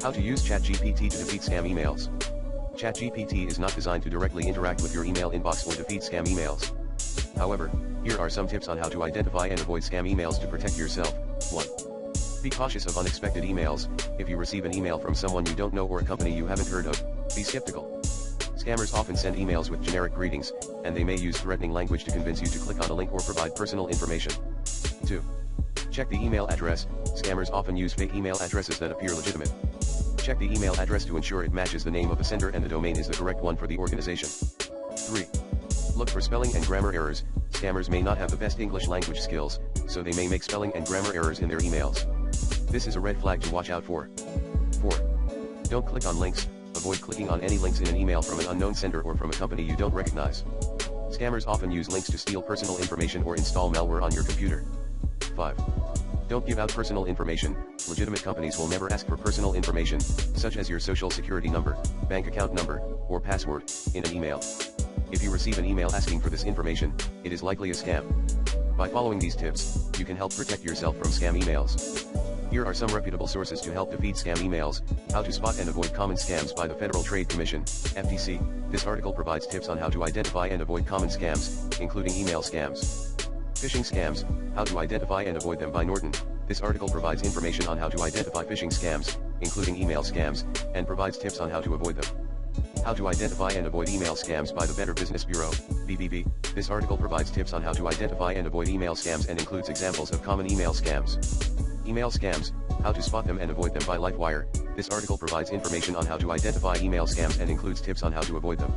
How to use ChatGPT to defeat scam emails. ChatGPT is not designed to directly interact with your email inbox or defeat scam emails. However, here are some tips on how to identify and avoid scam emails to protect yourself. 1. Be cautious of unexpected emails. If you receive an email from someone you don't know or a company you haven't heard of, be skeptical. Scammers often send emails with generic greetings, and they may use threatening language to convince you to click on a link or provide personal information. 2. Check the email address. Scammers often use fake email addresses that appear legitimate. Check the email address to ensure it matches the name of the sender and the domain is the correct one for the organization. 3. Look for spelling and grammar errors. Scammers may not have the best English language skills, so they may make spelling and grammar errors in their emails. This is a red flag to watch out for. 4. Don't click on links. Avoid clicking on any links in an email from an unknown sender or from a company you don't recognize. Scammers often use links to steal personal information or install malware on your computer. 5. Don't give out personal information. Legitimate companies will never ask for personal information, such as your social security number, bank account number, or password, in an email. If you receive an email asking for this information, it is likely a scam. By following these tips, you can help protect yourself from scam emails. Here are some reputable sources to help defeat scam emails. How to spot and avoid common scams by the Federal Trade Commission, FTC. This article provides tips on how to identify and avoid common scams, including email scams. Phishing scams, how to identify and avoid them by Norton. This article provides information on how to identify phishing scams, including email scams, and provides tips on how to avoid them. How to identify and avoid email scams by the Better Business Bureau, BBB. This article provides tips on how to identify and avoid email scams and includes examples of common email scams. Email scams, how to spot them and avoid them by LifeWire. This article provides information on how to identify email scams and includes tips on how to avoid them.